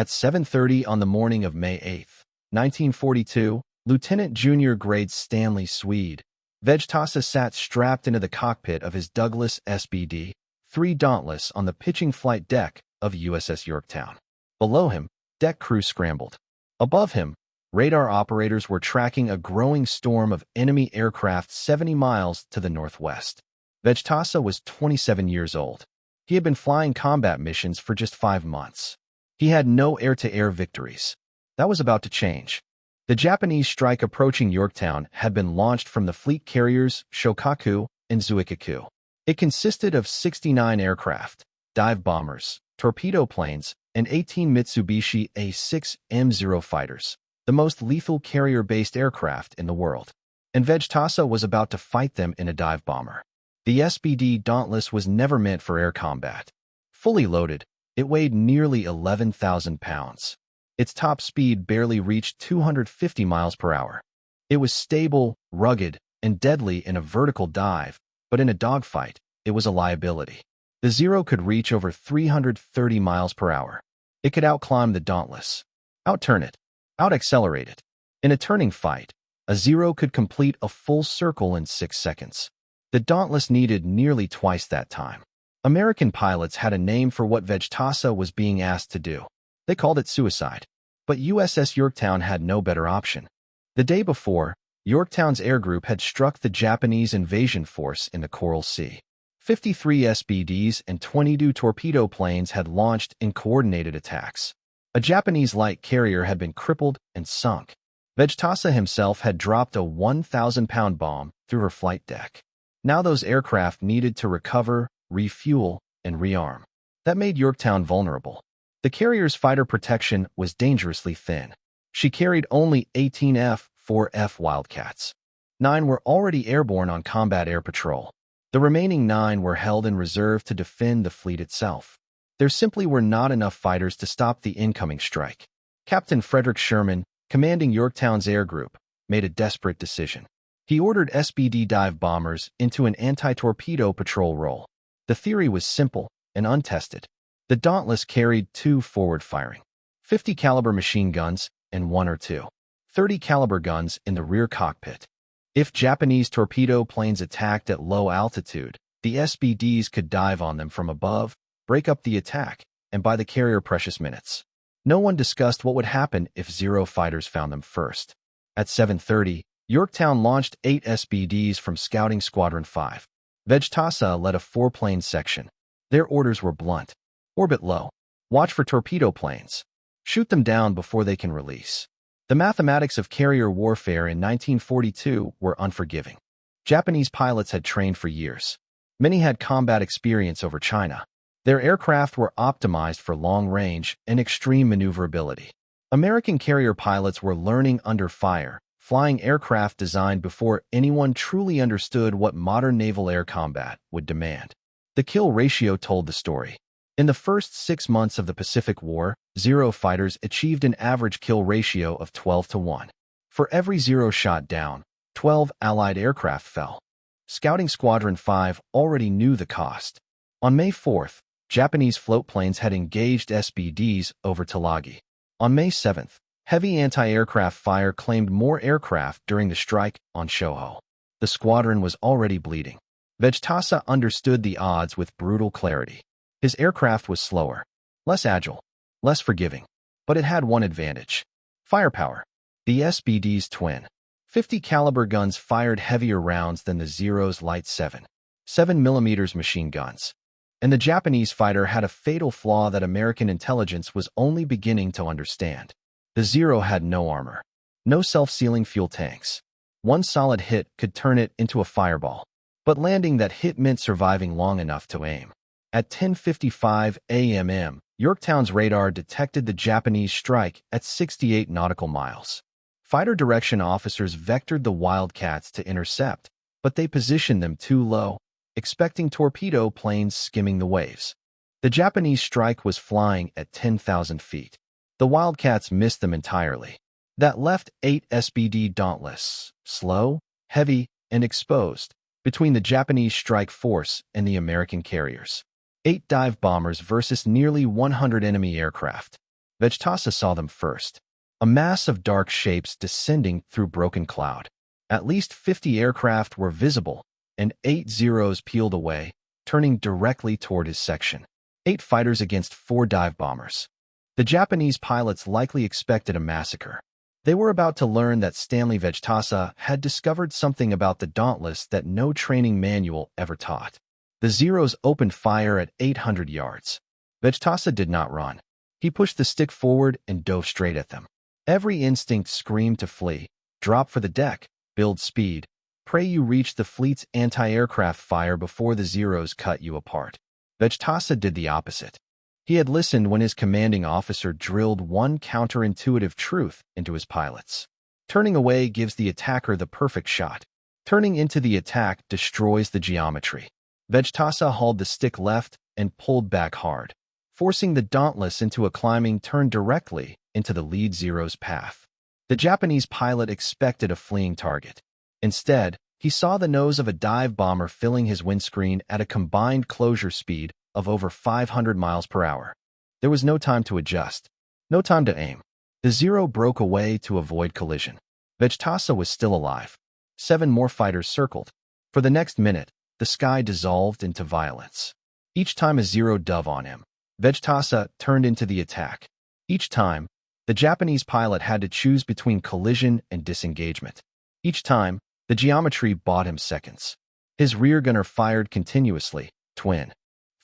At 7:30 on the morning of May 8, 1942, Lieutenant Junior Grade Stanley Swede, Vtasa sat strapped into the cockpit of his Douglas SBD-3 Dauntless on the pitching flight deck of USS Yorktown. Below him, deck crew scrambled. Above him, radar operators were tracking a growing storm of enemy aircraft 70 miles to the northwest. Vtasa was 27 years old. He had been flying combat missions for just 5 months. He had no air-to-air victories. That was about to change. The Japanese strike approaching Yorktown had been launched from the fleet carriers Shokaku and Zuikaku. It consisted of 69 aircraft, dive bombers, torpedo planes, and 18 Mitsubishi A6M0 fighters, the most lethal carrier-based aircraft in the world. And Vtasa was about to fight them in a dive bomber. The SBD Dauntless was never meant for air combat. Fully loaded, it weighed nearly 11,000 pounds. Its top speed barely reached 250 miles per hour. It was stable, rugged, and deadly in a vertical dive, but in a dogfight, it was a liability. The Zero could reach over 330 miles per hour. It could outclimb the Dauntless, outturn it, out-accelerate it. In a turning fight, a Zero could complete a full circle in 6 seconds. The Dauntless needed nearly twice that time. American pilots had a name for what Vtasa was being asked to do. They called it suicide. But USS Yorktown had no better option. The day before, Yorktown's air group had struck the Japanese invasion force in the Coral Sea. 53 SBDs and 22 torpedo planes had launched in coordinated attacks. A Japanese light carrier had been crippled and sunk. Vtasa himself had dropped a 1,000-pound bomb through her flight deck. Now those aircraft needed to recover, refuel, and rearm. That made Yorktown vulnerable. The carrier's fighter protection was dangerously thin. She carried only 18 F-4F Wildcats. 9 were already airborne on combat air patrol. The remaining 9 were held in reserve to defend the fleet itself. There simply were not enough fighters to stop the incoming strike. Captain Frederick Sherman, commanding Yorktown's air group, made a desperate decision. He ordered SBD dive bombers into an anti-torpedo patrol role. The theory was simple and untested. The Dauntless carried 2 forward-firing 50 caliber machine guns and 1 or 2 30 caliber guns in the rear cockpit. If Japanese torpedo planes attacked at low altitude, the SBDs could dive on them from above, break up the attack, and buy the carrier precious minutes. No one discussed what would happen if Zero fighters found them first. At 7:30, Yorktown launched 8 SBDs from Scouting Squadron 5. Vtasa led a 4-plane section. Their orders were blunt. Orbit low. Watch for torpedo planes. Shoot them down before they can release. The mathematics of carrier warfare in 1942 were unforgiving. Japanese pilots had trained for years. Many had combat experience over China. Their aircraft were optimized for long range and extreme maneuverability. American carrier pilots were learning under fire, flying aircraft designed before anyone truly understood what modern naval air combat would demand. The kill ratio told the story. In the first 6 months of the Pacific War, Zero fighters achieved an average kill ratio of 12-1. For every Zero shot down, 12 Allied aircraft fell. Scouting Squadron 5 already knew the cost. On May 4th, Japanese float planes had engaged SBDs over Tulagi. On May 7th, heavy anti-aircraft fire claimed more aircraft during the strike on Shoho. The squadron was already bleeding. Vtasa understood the odds with brutal clarity. His aircraft was slower, less agile, less forgiving, but it had one advantage: firepower. The SBD's twin 50 caliber guns fired heavier rounds than the Zero's light 7mm machine guns. And the Japanese fighter had a fatal flaw that American intelligence was only beginning to understand. The Zero had no armor, no self-sealing fuel tanks. One solid hit could turn it into a fireball, but landing that hit meant surviving long enough to aim. At 10:55 a.m., Yorktown's radar detected the Japanese strike at 68 nautical miles. Fighter direction officers vectored the Wildcats to intercept, but they positioned them too low, expecting torpedo planes skimming the waves. The Japanese strike was flying at 10,000 feet. The Wildcats missed them entirely. That left 8 SBD Dauntless, slow, heavy, and exposed, between the Japanese strike force and the American carriers. 8 dive bombers versus nearly 100 enemy aircraft. Vtasa saw them first. A mass of dark shapes descending through broken cloud. At least 50 aircraft were visible, and 8 Zeros peeled away, turning directly toward his section. 8 fighters against 4 dive bombers. The Japanese pilots likely expected a massacre. They were about to learn that Stanley Vtasa had discovered something about the Dauntless that no training manual ever taught. The Zeros opened fire at 800 yards. Vtasa did not run. He pushed the stick forward and dove straight at them. Every instinct screamed to flee, drop for the deck, build speed, pray you reach the fleet's anti-aircraft fire before the Zeros cut you apart. Vtasa did the opposite. He had listened when his commanding officer drilled one counterintuitive truth into his pilots. Turning away gives the attacker the perfect shot. Turning into the attack destroys the geometry. Vtasa hauled the stick left and pulled back hard, forcing the Dauntless into a climbing turn directly into the lead Zero's path. The Japanese pilot expected a fleeing target. Instead, he saw the nose of a dive bomber filling his windscreen at a combined closure speed of over 500 miles per hour. There was no time to adjust, no time to aim. The Zero broke away to avoid collision. Vtasa was still alive. 7 more fighters circled. For the next minute, the sky dissolved into violence. Each time a Zero dove on him, Vtasa turned into the attack. Each time, the Japanese pilot had to choose between collision and disengagement. Each time, the geometry bought him seconds. His rear gunner fired continuously, twin.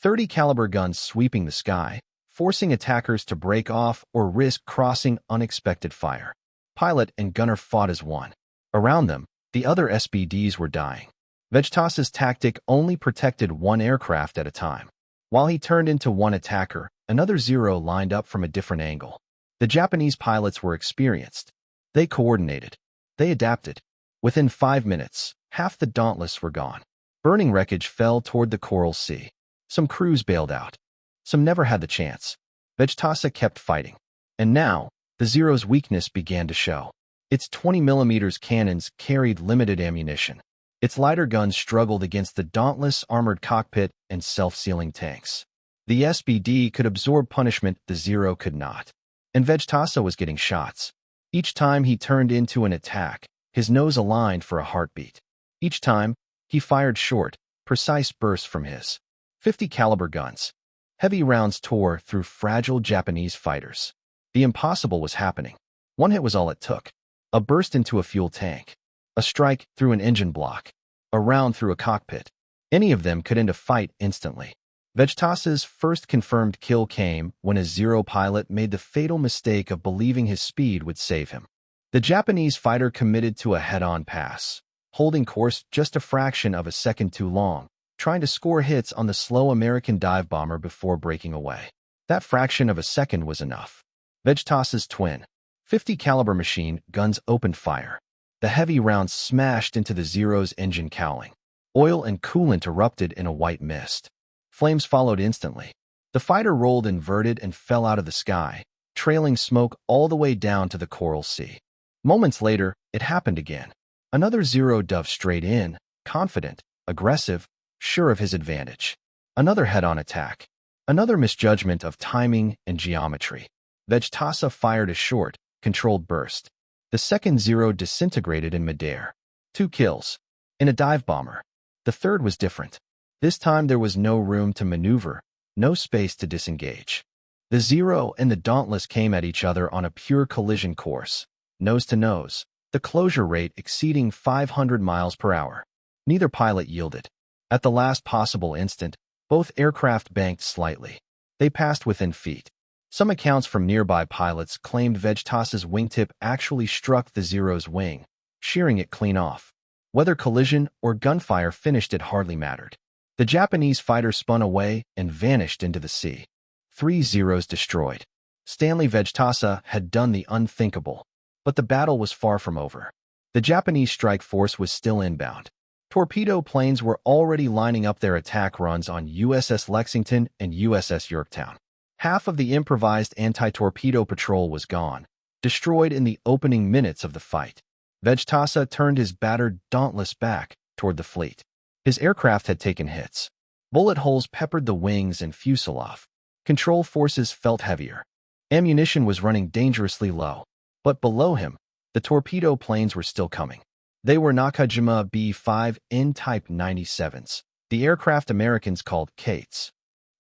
30 caliber guns sweeping the sky, forcing attackers to break off or risk crossing unexpected fire. Pilot and gunner fought as one. Around them, the other SBDs were dying. Vtasa's tactic only protected one aircraft at a time. While he turned into one attacker, another Zero lined up from a different angle. The Japanese pilots were experienced. They coordinated. They adapted. Within 5 minutes, half the Dauntless were gone. Burning wreckage fell toward the Coral Sea. Some crews bailed out. Some never had the chance. Vtasa kept fighting. And now, the Zero's weakness began to show. Its 20mm cannons carried limited ammunition. Its lighter guns struggled against the Dauntless' armored cockpit and self-sealing tanks. The SBD could absorb punishment the Zero could not. And Vtasa was getting shots. Each time he turned into an attack, his nose aligned for a heartbeat. Each time, he fired short, precise bursts from his 50 caliber guns. Heavy rounds tore through fragile Japanese fighters. The impossible was happening. One hit was all it took. A burst into a fuel tank. A strike through an engine block. A round through a cockpit. Any of them could end a fight instantly. Vtasa's first confirmed kill came when a Zero pilot made the fatal mistake of believing his speed would save him. The Japanese fighter committed to a head-on pass, holding course just a fraction of a second too long, trying to score hits on the slow American dive bomber before breaking away. That fraction of a second was enough. Vtasa's twin, 50 caliber machine guns opened fire. The heavy rounds smashed into the Zero's engine cowling. Oil and coolant erupted in a white mist. Flames followed instantly. The fighter rolled inverted and fell out of the sky, trailing smoke all the way down to the Coral Sea. Moments later, it happened again. Another Zero dove straight in, confident, aggressive, sure of his advantage. Another head-on attack. Another misjudgment of timing and geometry. Vtasa fired a short, controlled burst. The second Zero disintegrated in midair. 2 kills. In a dive bomber. The third was different. This time there was no room to maneuver, no space to disengage. The Zero and the Dauntless came at each other on a pure collision course, nose to nose, the closure rate exceeding 500 miles per hour. Neither pilot yielded. At the last possible instant, both aircraft banked slightly. They passed within feet. Some accounts from nearby pilots claimed Vtasa's wingtip actually struck the Zero's wing, shearing it clean off. Whether collision or gunfire finished it hardly mattered. The Japanese fighter spun away and vanished into the sea. 3 Zeros destroyed. Stanley Vtasa had done the unthinkable. But the battle was far from over. The Japanese strike force was still inbound. Torpedo planes were already lining up their attack runs on USS Lexington and USS Yorktown. Half of the improvised anti-torpedo patrol was gone, destroyed in the opening minutes of the fight. Vtasa turned his battered Dauntless back toward the fleet. His aircraft had taken hits. Bullet holes peppered the wings and fuselage. Control forces felt heavier. Ammunition was running dangerously low, but below him, the torpedo planes were still coming. They were Nakajima B-5N Type 97s, the aircraft Americans called Kates.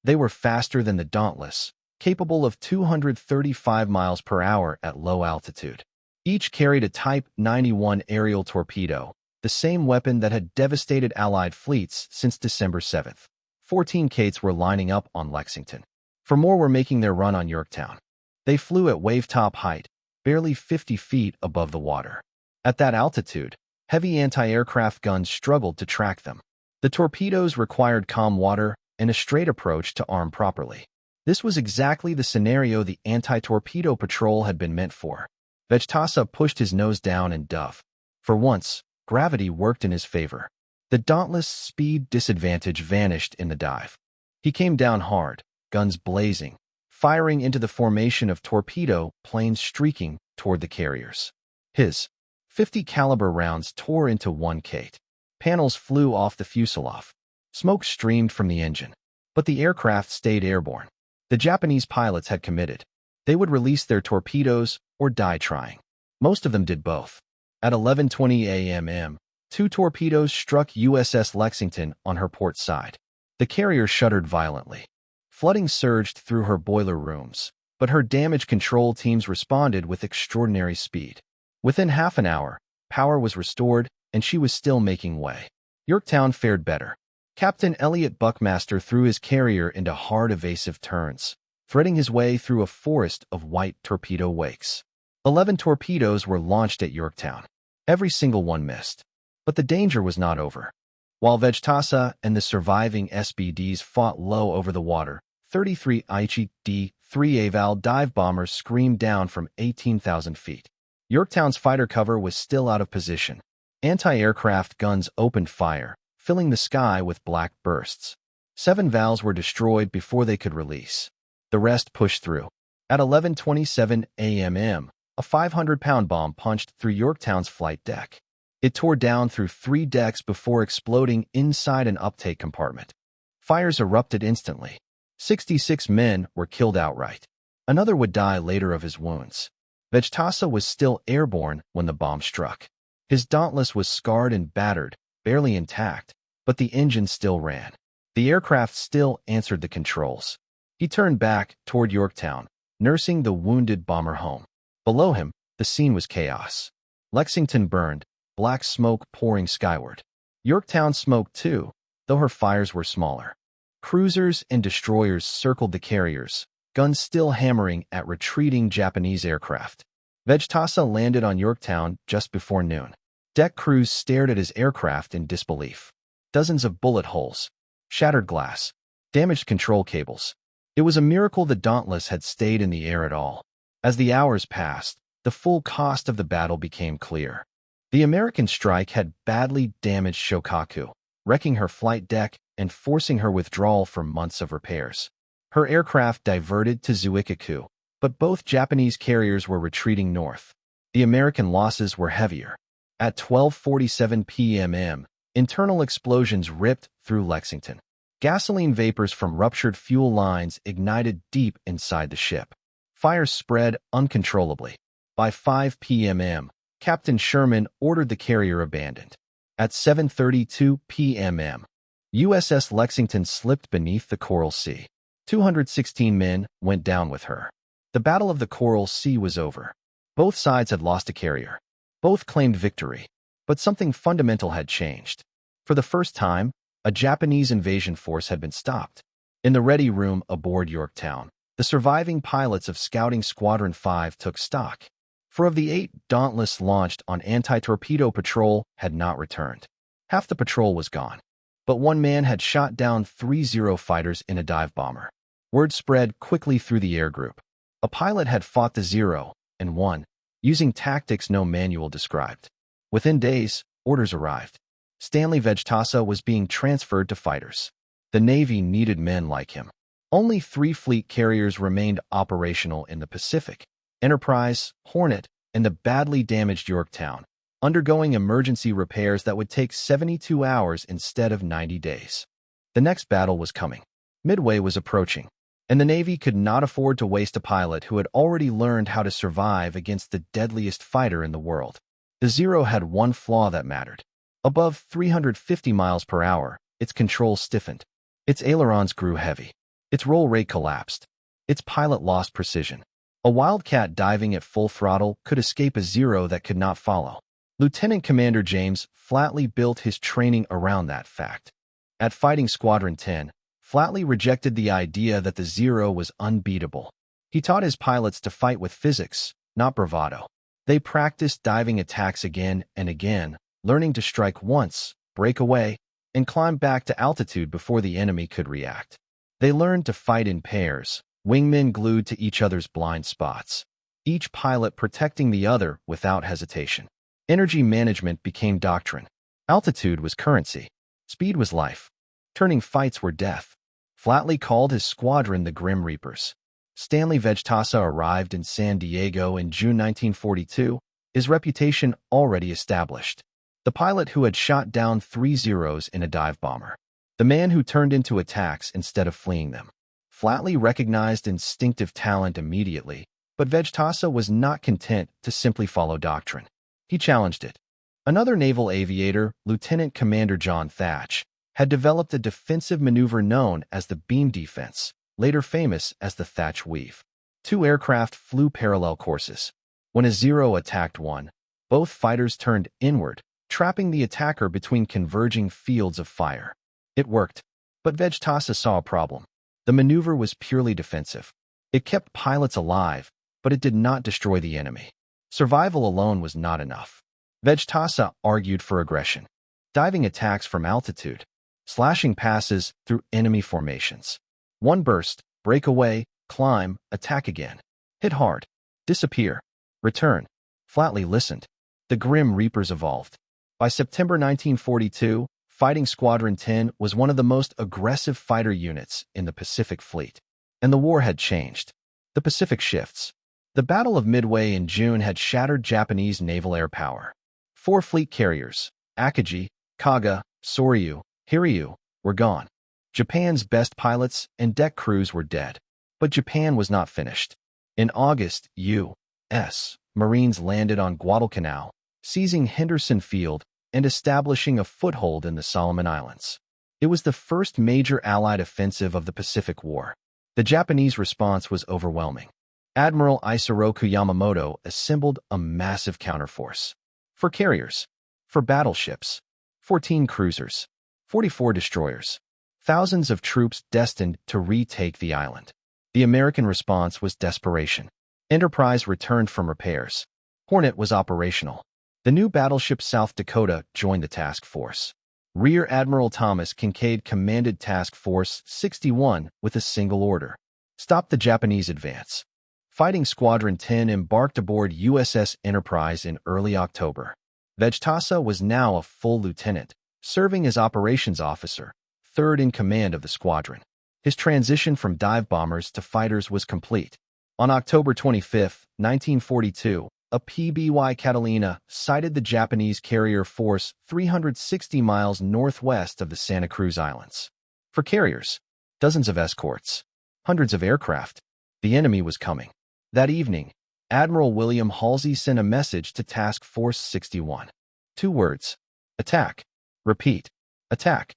They were faster than the Dauntless, capable of 235 miles per hour at low altitude. Each carried a Type 91 aerial torpedo, the same weapon that had devastated Allied fleets since December 7th. 14 Kates were lining up on Lexington. 4 more were making their run on Yorktown. They flew at wave-top height, barely 50 feet above the water. At that altitude, heavy anti-aircraft guns struggled to track them. The torpedoes required calm water and a straight approach to arm properly. This was exactly the scenario the anti-torpedo patrol had been meant for. Vtasa pushed his nose down and dove. For once, gravity worked in his favor. The dauntless speed disadvantage vanished in the dive. He came down hard, guns blazing, firing into the formation of torpedo planes streaking toward the carriers. His .50 caliber rounds tore into one Kate. Panels flew off the fuselage. Smoke streamed from the engine. But the aircraft stayed airborne. The Japanese pilots had committed. They would release their torpedoes or die trying. Most of them did both. At 11:20 a.m., 2 torpedoes struck USS Lexington on her port side. The carrier shuddered violently. Flooding surged through her boiler rooms, but her damage control teams responded with extraordinary speed. Within half an hour, power was restored, and she was still making way. Yorktown fared better. Captain Elliot Buckmaster threw his carrier into hard evasive turns, threading his way through a forest of white torpedo wakes. 11 torpedoes were launched at Yorktown. Every single one missed. But the danger was not over. While Vtasa and the surviving SBDs fought low over the water, 33 Aichi D-3 Aval dive bombers screamed down from 18,000 feet. Yorktown's fighter cover was still out of position. Anti-aircraft guns opened fire, filling the sky with black bursts. 7 valves were destroyed before they could release. The rest pushed through. At 11:27 a.m., a 500-pound bomb punched through Yorktown's flight deck. It tore down through 3 decks before exploding inside an uptake compartment. Fires erupted instantly. 66 men were killed outright. Another would die later of his wounds. Vtasa was still airborne when the bomb struck. His Dauntless was scarred and battered, barely intact, but the engine still ran. The aircraft still answered the controls. He turned back toward Yorktown, nursing the wounded bomber home. Below him, the scene was chaos. Lexington burned, black smoke pouring skyward. Yorktown smoked too, though her fires were smaller. Cruisers and destroyers circled the carriers, guns still hammering at retreating Japanese aircraft. Vtasa landed on Yorktown just before noon. Deck crews stared at his aircraft in disbelief. Dozens of bullet holes, shattered glass, damaged control cables. It was a miracle the Dauntless had stayed in the air at all. As the hours passed, the full cost of the battle became clear. The American strike had badly damaged Shokaku, wrecking her flight deck and forcing her withdrawal for months of repairs. Her aircraft diverted to Zuikaku, but both Japanese carriers were retreating north. The American losses were heavier. At 12:47 p.m., internal explosions ripped through Lexington. Gasoline vapors from ruptured fuel lines ignited deep inside the ship. Fires spread uncontrollably. By 5 p.m., Captain Sherman ordered the carrier abandoned. At 7:32 p.m., USS Lexington slipped beneath the Coral Sea. 216 men went down with her. The Battle of the Coral Sea was over. Both sides had lost a carrier. Both claimed victory. But something fundamental had changed. For the first time, a Japanese invasion force had been stopped. In the ready room aboard Yorktown, the surviving pilots of Scouting Squadron 5 took stock. 4 of the 8 Dauntless launched on anti-torpedo patrol had not returned. Half the patrol was gone. But one man had shot down 3 Zero fighters in a dive bomber. Word spread quickly through the air group. A pilot had fought the Zero and won, using tactics no manual described. Within days, orders arrived. Stanley Vtasa was being transferred to fighters. The Navy needed men like him. Only 3 fleet carriers remained operational in the Pacific: Enterprise, Hornet, and the badly damaged Yorktown, undergoing emergency repairs that would take 72 hours instead of 90 days. The next battle was coming. Midway was approaching. and the Navy could not afford to waste a pilot who had already learned how to survive against the deadliest fighter in the world. The Zero had one flaw that mattered. Above 350 miles per hour, its controls stiffened. Its ailerons grew heavy. Its roll rate collapsed. Its pilot lost precision. A wildcat diving at full throttle could escape a Zero that could not follow. Lieutenant Commander James flatly built his training around that fact. At Fighting Squadron 10, flatly rejected the idea that the Zero was unbeatable. He taught his pilots to fight with physics, not bravado. They practiced diving attacks again and again, learning to strike once, break away, and climb back to altitude before the enemy could react. They learned to fight in pairs, wingmen glued to each other's blind spots, each pilot protecting the other without hesitation. Energy management became doctrine. Altitude was currency. Speed was life. Turning fights were death. Flatly called his squadron the Grim Reapers. Stanley Vtasa arrived in San Diego in June 1942, his reputation already established. The pilot who had shot down 3 Zeros in a dive bomber. The man who turned into attacks instead of fleeing them. Flatly recognized instinctive talent immediately, but Vtasa was not content to simply follow doctrine. He challenged it. Another naval aviator, Lieutenant Commander John Thatch, had developed a defensive maneuver known as the beam defense, later famous as the Thatch weave. 2 aircraft flew parallel courses. When a Zero attacked one, both fighters turned inward, trapping the attacker between converging fields of fire. It worked, but Vtasa saw a problem. The maneuver was purely defensive. It kept pilots alive, but it did not destroy the enemy. Survival alone was not enough. Vtasa argued for aggression. Diving attacks from altitude. Slashing passes through enemy formations. One burst, break away, climb, attack again. Hit hard. Disappear. Return. Flatly listened. The Grim Reapers evolved. By September 1942, Fighting Squadron 10 was one of the most aggressive fighter units in the Pacific Fleet. And the war had changed. The Pacific shifts. The Battle of Midway in June had shattered Japanese naval air power. 4 fleet carriers, Akagi, Kaga, Soryu, Hiryu, were gone. Japan's best pilots and deck crews were dead. But Japan was not finished. In August, U.S. Marines landed on Guadalcanal, seizing Henderson Field and establishing a foothold in the Solomon Islands. It was the first major Allied offensive of the Pacific War. The Japanese response was overwhelming. Admiral Isoroku Yamamoto assembled a massive counterforce. For carriers, for battleships, 14 cruisers, 44 destroyers, thousands of troops destined to retake the island. The American response was desperation. Enterprise returned from repairs. Hornet was operational. The new battleship South Dakota joined the task force. Rear Admiral Thomas Kincaid commanded Task Force 61 with a single order: stop the Japanese advance. Fighting Squadron 10 embarked aboard USS Enterprise in early October. Vtasa was now a full lieutenant, serving as operations officer, third in command of the squadron. His transition from dive bombers to fighters was complete. On October 25, 1942, a PBY Catalina sighted the Japanese carrier force 360 miles northwest of the Santa Cruz Islands. For carriers, dozens of escorts, hundreds of aircraft, the enemy was coming. That evening, Admiral William Halsey sent a message to Task Force 61. 2 words: attack. Repeat: attack.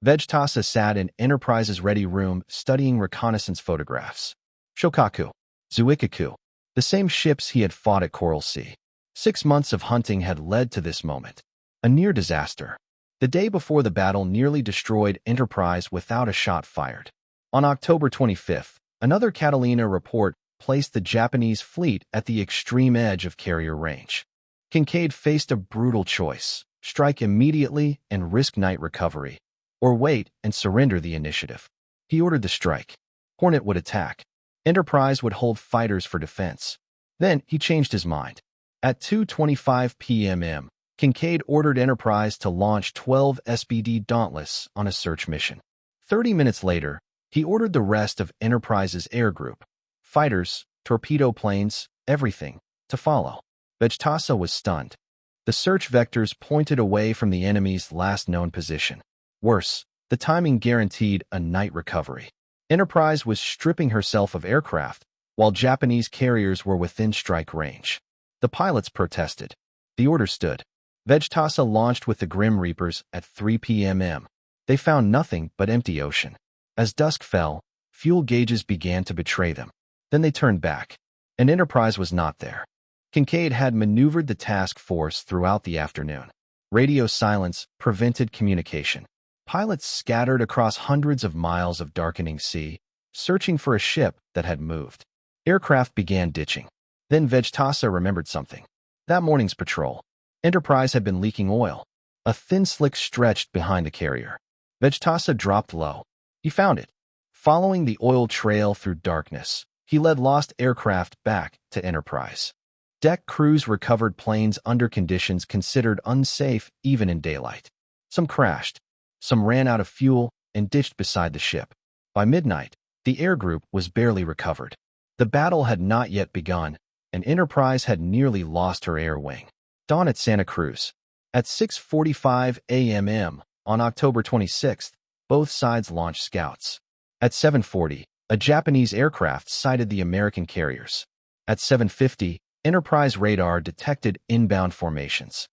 Vtasa sat in Enterprise's ready room studying reconnaissance photographs. Shokaku, Zuikaku, the same ships he had fought at Coral Sea. 6 months of hunting had led to this moment. A near disaster. The day before the battle nearly destroyed Enterprise without a shot fired. On October 25th, another Catalina report placed the Japanese fleet at the extreme edge of carrier range. Kincaid faced a brutal choice: strike immediately and risk night recovery, or wait and surrender the initiative. He ordered the strike. Hornet would attack. Enterprise would hold fighters for defense. Then he changed his mind. At 2:25 p.m., Kincaid ordered Enterprise to launch 12 SBD Dauntless on a search mission. 30 minutes later, he ordered the rest of Enterprise's air group, fighters, torpedo planes, everything, to follow. Vtasa was stunned. The search vectors pointed away from the enemy's last known position. Worse, the timing guaranteed a night recovery. Enterprise was stripping herself of aircraft, while Japanese carriers were within strike range. The pilots protested. The order stood. Vtasa launched with the Grim Reapers at 3 p.m. They found nothing but empty ocean. As dusk fell, fuel gauges began to betray them. Then they turned back, and Enterprise was not there. Kincaid had maneuvered the task force throughout the afternoon. Radio silence prevented communication. Pilots scattered across hundreds of miles of darkening sea, searching for a ship that had moved. Aircraft began ditching. Then Vtasa remembered something. That morning's patrol. Enterprise had been leaking oil. A thin slick stretched behind the carrier. Vtasa dropped low. He found it. Following the oil trail through darkness, he led lost aircraft back to Enterprise. Deck crews recovered planes under conditions considered unsafe even in daylight. Some crashed. Some ran out of fuel and ditched beside the ship. By midnight, the air group was barely recovered. The battle had not yet begun, and Enterprise had nearly lost her air wing. Dawn at Santa Cruz. At 6:45 a.m. on October 26th, both sides launched scouts. At 7:40, a Japanese aircraft sighted the American carriers. At 7:50, Enterprise radar detected inbound formations.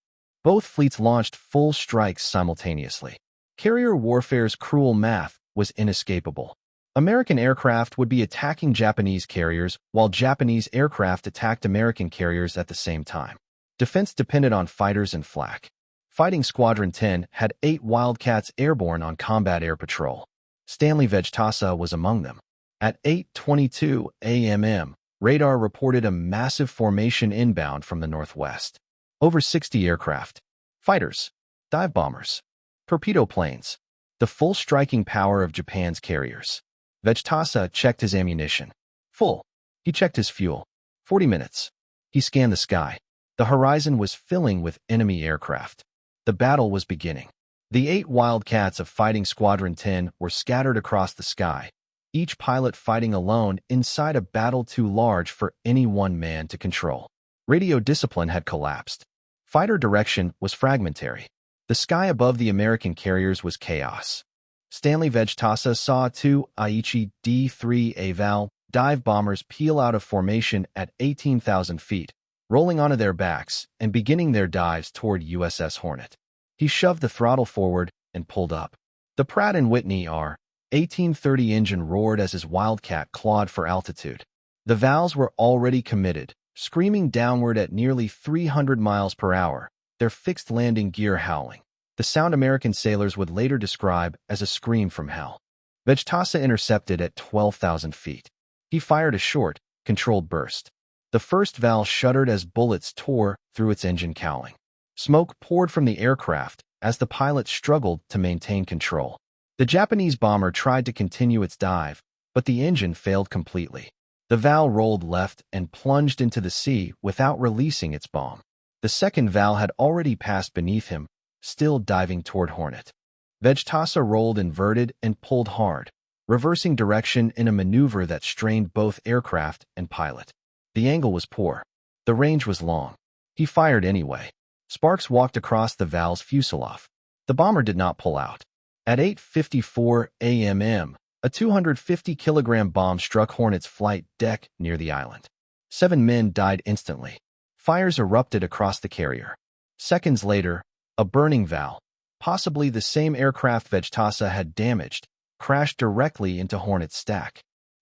Both fleets launched full strikes simultaneously. Carrier warfare's cruel math was inescapable. American aircraft would be attacking Japanese carriers while Japanese aircraft attacked American carriers at the same time. Defense depended on fighters and flak. Fighting Squadron 10 had 8 Wildcats airborne on combat air patrol. Stanley Vtasa was among them. At 8:22 a.m., radar reported a massive formation inbound from the northwest. Over 60 aircraft, fighters, dive bombers, torpedo planes, the full striking power of Japan's carriers. Vtasa checked his ammunition. Full. He checked his fuel. 40 minutes. He scanned the sky. The horizon was filling with enemy aircraft. The battle was beginning. The 8 Wildcats of Fighting Squadron 10 were scattered across the sky, each pilot fighting alone inside a battle too large for any one man to control. Radio discipline had collapsed. Fighter direction was fragmentary. The sky above the American carriers was chaos. Stanley Vtasa saw 2 Aichi D-3 Aval dive bombers peel out of formation at 18,000 feet, rolling onto their backs and beginning their dives toward USS Hornet. He shoved the throttle forward and pulled up. The Pratt & Whitney R-1830 engine roared as his Wildcat clawed for altitude. The valves were already committed, screaming downward at nearly 300 miles per hour, their fixed landing gear howling. The sound American sailors would later describe as a scream from hell. Vtasa intercepted at 12,000 feet. He fired a short, controlled burst. The first valve shuddered as bullets tore through its engine cowling. Smoke poured from the aircraft as the pilot struggled to maintain control. The Japanese bomber tried to continue its dive, but the engine failed completely. The valve rolled left and plunged into the sea without releasing its bomb. The second valve had already passed beneath him, still diving toward Hornet. Vtasa rolled inverted and pulled hard, reversing direction in a maneuver that strained both aircraft and pilot. The angle was poor. The range was long. He fired anyway. Sparks walked across the valve's fuselage. The bomber did not pull out. At 8:54 a.m., a 250-kilogram bomb struck Hornet's flight deck near the island. 7 men died instantly. Fires erupted across the carrier. Seconds later, a burning valve, possibly the same aircraft Vtasa had damaged, crashed directly into Hornet's stack.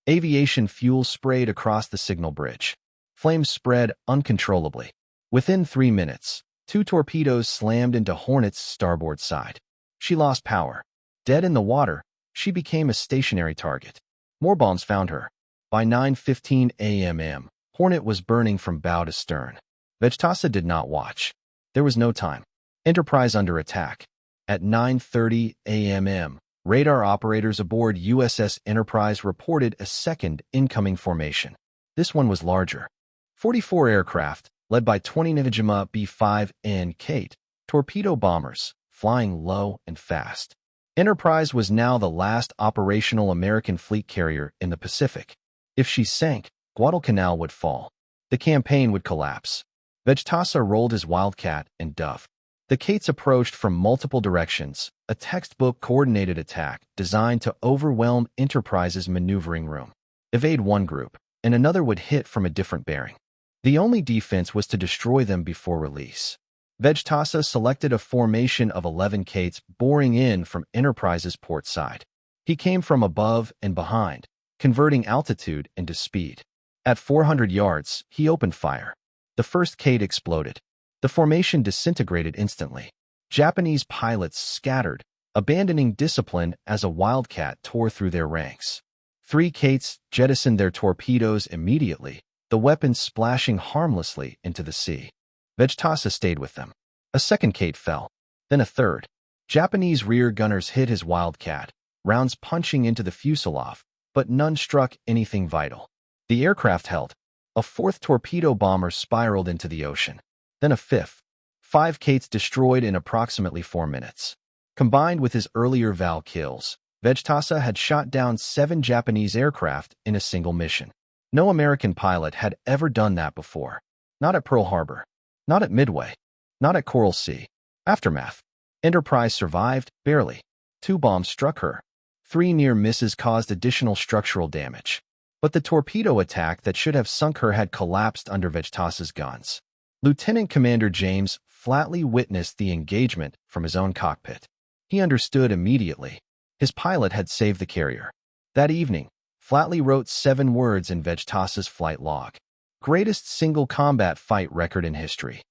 Aviation fuel sprayed across the signal bridge. Flames spread uncontrollably. Within 3 minutes, 2 torpedoes slammed into Hornet's starboard side. She lost power. Dead in the water, she became a stationary target. More bombs found her. By 9:15 a.m., Hornet was burning from bow to stern. Vtasa did not watch. There was no time. Enterprise under attack. At 9:30 a.m., radar operators aboard USS Enterprise reported a second incoming formation. This one was larger. 44 aircraft, led by 20 Navajima B-5 and Kate, torpedo bombers, flying low and fast. Enterprise was now the last operational American fleet carrier in the Pacific. If she sank, Guadalcanal would fall. The campaign would collapse. Vtasa rolled his Wildcat and dove. The Kates approached from multiple directions, a textbook-coordinated attack designed to overwhelm Enterprise's maneuvering room. Evade one group, and another would hit from a different bearing. The only defense was to destroy them before release. Vtasa selected a formation of 11 Kates boring in from Enterprise's port side. He came from above and behind, converting altitude into speed. At 400 yards, he opened fire. The first Kate exploded. The formation disintegrated instantly. Japanese pilots scattered, abandoning discipline as a wildcat tore through their ranks. 3 Kates jettisoned their torpedoes immediately, the weapons splashing harmlessly into the sea. Vtasa stayed with them. A second Kate fell, then a third. Japanese rear gunners hit his wildcat, rounds punching into the fuselage, but none struck anything vital. The aircraft held. A fourth torpedo bomber spiraled into the ocean. Then a fifth. 5 Kates destroyed in approximately 4 minutes. Combined with his earlier Val kills, Vtasa had shot down 7 Japanese aircraft in a single mission. No American pilot had ever done that before. Not at Pearl Harbor. Not at Midway. Not at Coral Sea. Aftermath. Enterprise survived, barely. 2 bombs struck her. 3 near misses caused additional structural damage. But the torpedo attack that should have sunk her had collapsed under Vtasa's guns. Lieutenant Commander James flatly witnessed the engagement from his own cockpit. He understood immediately. His pilot had saved the carrier. That evening, Flatley wrote 7 words in Vtasa's flight log. Greatest single combat fight record in history.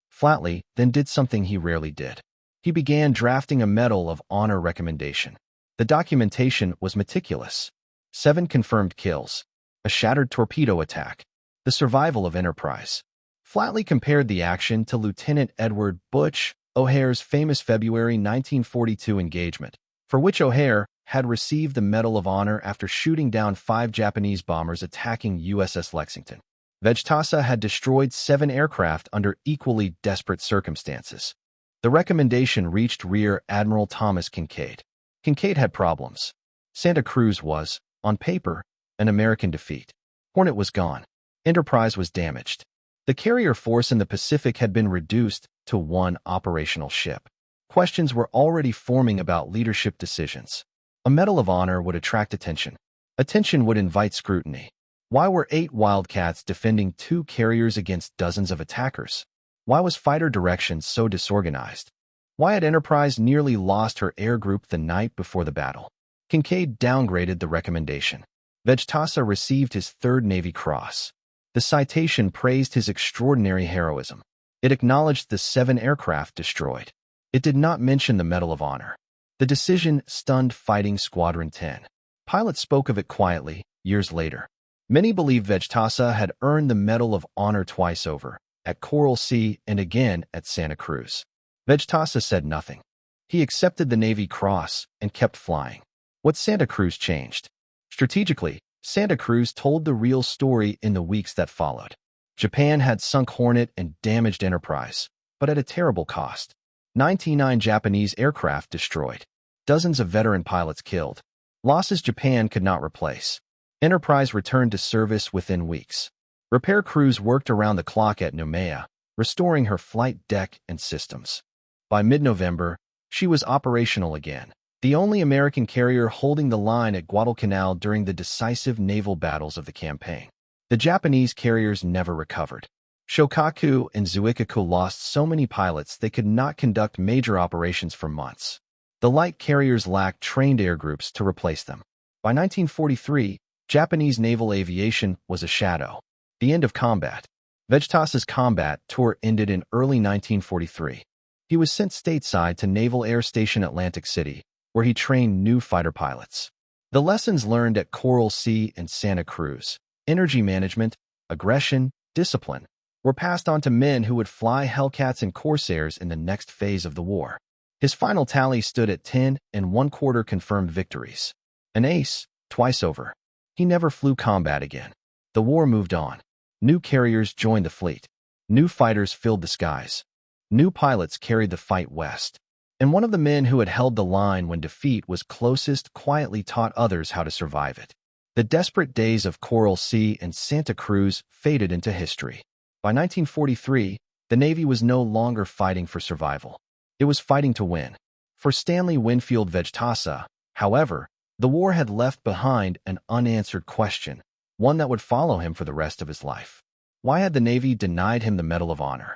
Flatley then did something he rarely did. He began drafting a Medal of Honor recommendation. The documentation was meticulous. 7 confirmed kills, a shattered torpedo attack, the survival of Enterprise. Flatley compared the action to Lieutenant Edward Butch O'Hare's famous February 1942 engagement, for which O'Hare had received the Medal of Honor after shooting down 5 Japanese bombers attacking USS Lexington. Vtasa had destroyed 7 aircraft under equally desperate circumstances. The recommendation reached Rear Admiral Thomas Kincaid. Kincaid had problems. Santa Cruz was, on paper, an American defeat. Hornet was gone. Enterprise was damaged. The carrier force in the Pacific had been reduced to 1 operational ship. Questions were already forming about leadership decisions. A Medal of Honor would attract attention. Attention would invite scrutiny. Why were 8 Wildcats defending 2 carriers against dozens of attackers? Why was fighter direction so disorganized? Why had Enterprise nearly lost her air group the night before the battle? Kincaid downgraded the recommendation. Vtasa received his 3rd Navy Cross. The citation praised his extraordinary heroism. It acknowledged the 7 aircraft destroyed. It did not mention the Medal of Honor. The decision stunned Fighting Squadron 10. Pilots spoke of it quietly, years later. Many believe Vtasa had earned the Medal of Honor twice over, at Coral Sea and again at Santa Cruz. Vtasa said nothing. He accepted the Navy Cross and kept flying. What Santa Cruz changed? Strategically, Santa Cruz told the real story in the weeks that followed. Japan had sunk Hornet and damaged Enterprise, but at a terrible cost. 99 Japanese aircraft destroyed. Dozens of veteran pilots killed. Losses Japan could not replace. Enterprise returned to service within weeks. Repair crews worked around the clock at Noumea, restoring her flight deck and systems. By mid-November, she was operational again, the only American carrier holding the line at Guadalcanal during the decisive naval battles of the campaign. The Japanese carriers never recovered. Shokaku and Zuikaku lost so many pilots they could not conduct major operations for months. The light carriers lacked trained air groups to replace them. By 1943, Japanese naval aviation was a shadow. The end of combat. Vtasa's combat tour ended in early 1943. He was sent stateside to Naval Air Station Atlantic City, where he trained new fighter pilots. The lessons learned at Coral Sea and Santa Cruz, energy management, aggression, discipline, were passed on to men who would fly Hellcats and Corsairs in the next phase of the war. His final tally stood at 10 1/4 confirmed victories. An ace, twice over. He never flew combat again. The war moved on. New carriers joined the fleet. New fighters filled the skies. New pilots carried the fight west. And one of the men who had held the line when defeat was closest quietly taught others how to survive it. The desperate days of Coral Sea and Santa Cruz faded into history. By 1943, The Navy was no longer fighting for survival. It was fighting to win. For Stanley Winfield Vtasa, however, the war had left behind an unanswered question, one that would follow him for the rest of his life. Why had the Navy denied him the Medal of Honor?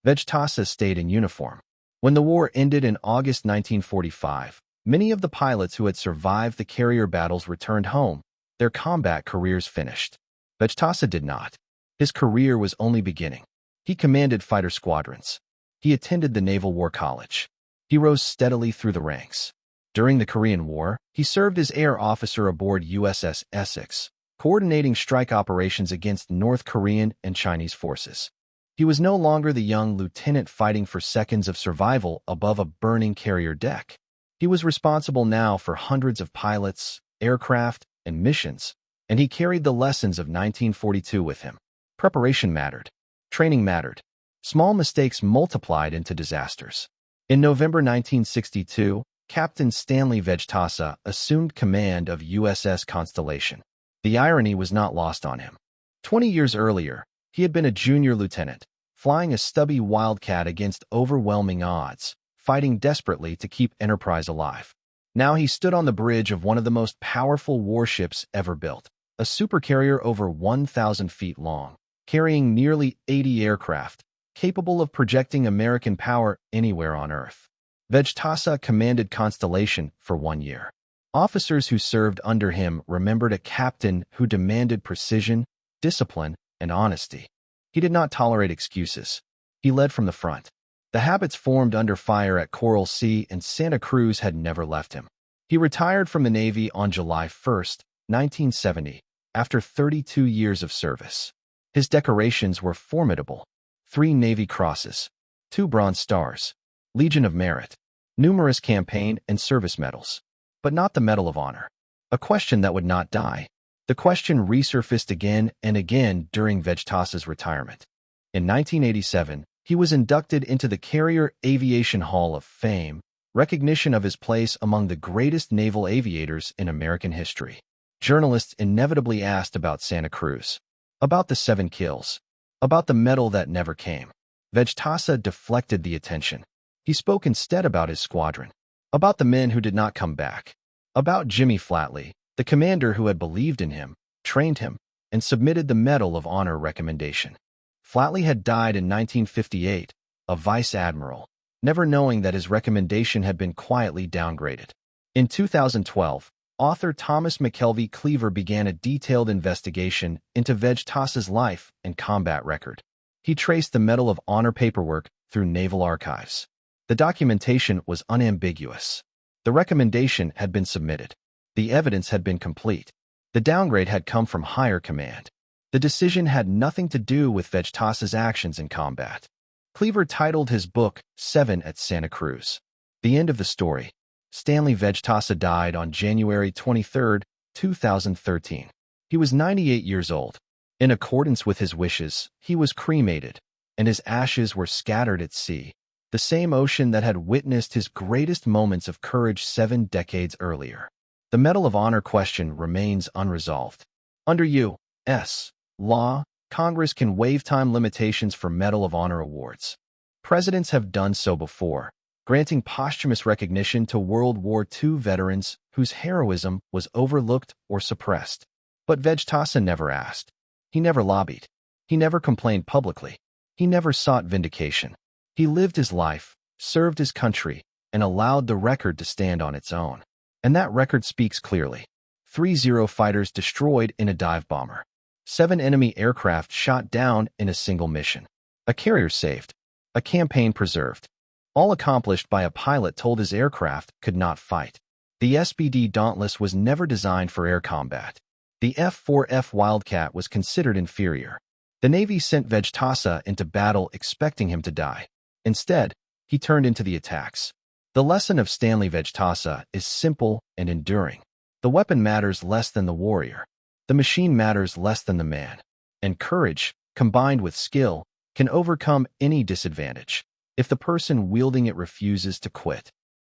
Vtasa stayed in uniform. When the war ended in August 1945, many of the pilots who had survived the carrier battles returned home, their combat careers finished. Vtasa did not. His career was only beginning. He commanded fighter squadrons. He attended the Naval War College. He rose steadily through the ranks. During the Korean War, he served as air officer aboard USS Essex, coordinating strike operations against North Korean and Chinese forces. He was no longer the young lieutenant fighting for seconds of survival above a burning carrier deck. He was responsible now for hundreds of pilots, aircraft, and missions, and he carried the lessons of 1942 with him. Preparation mattered. Training mattered. Small mistakes multiplied into disasters. In November 1962, Captain Stanley Vtasa assumed command of USS Constellation. The irony was not lost on him. 20 years earlier, he had been a junior lieutenant, flying a stubby Wildcat against overwhelming odds, fighting desperately to keep Enterprise alive. Now he stood on the bridge of one of the most powerful warships ever built, a supercarrier over 1,000 feet long, carrying nearly 80 aircraft, capable of projecting American power anywhere on Earth. Vtasa commanded Constellation for 1 year. Officers who served under him remembered a captain who demanded precision, discipline, and honesty. He did not tolerate excuses. He led from the front. The habits formed under fire at Coral Sea and Santa Cruz had never left him. He retired from the Navy on July 1, 1970, after 32 years of service. His decorations were formidable: 3 Navy Crosses, 2 Bronze Stars, Legion of Merit, numerous campaign and service medals. But not the Medal of Honor. A question that would not die. The question resurfaced again and again during Vtasa's retirement. In 1987, he was inducted into the Carrier Aviation Hall of Fame, recognition of his place among the greatest naval aviators in American history. Journalists inevitably asked about Santa Cruz, about the 7 kills, about the medal that never came. Vtasa deflected the attention. He spoke instead about his squadron, about the men who did not come back, about Jimmy Flatley, the commander who had believed in him, trained him, and submitted the Medal of Honor recommendation. Flatley had died in 1958, a vice admiral, never knowing that his recommendation had been quietly downgraded. In 2012, author Thomas McKelvey Cleaver began a detailed investigation into Vtasa's life and combat record. He traced the Medal of Honor paperwork through naval archives. The documentation was unambiguous. The recommendation had been submitted. The evidence had been complete. The downgrade had come from higher command. The decision had nothing to do with Vtasa's actions in combat. Cleaver titled his book, 7 at Santa Cruz. The end of the story. Stanley Vtasa died on January 23, 2013. He was 98 years old. In accordance with his wishes, he was cremated, and his ashes were scattered at sea, the same ocean that had witnessed his greatest moments of courage 7 decades earlier. The Medal of Honor question remains unresolved. Under U.S. law, Congress can waive time limitations for Medal of Honor awards. Presidents have done so before, granting posthumous recognition to World War II veterans whose heroism was overlooked or suppressed. But Vtasa never asked. He never lobbied. He never complained publicly. He never sought vindication. He lived his life, served his country, and allowed the record to stand on its own. And that record speaks clearly. 30 fighters destroyed in a dive bomber. 7 enemy aircraft shot down in a single mission. A carrier saved. A campaign preserved. All accomplished by a pilot told his aircraft could not fight. The SBD Dauntless was never designed for air combat. The F-4F Wildcat was considered inferior. The Navy sent Vtasa into battle expecting him to die. Instead, he turned into the attacks. The lesson of Stanley Vtasa is simple and enduring. The weapon matters less than the warrior. The machine matters less than the man. And courage, combined with skill, can overcome any disadvantage if the person wielding it refuses to quit.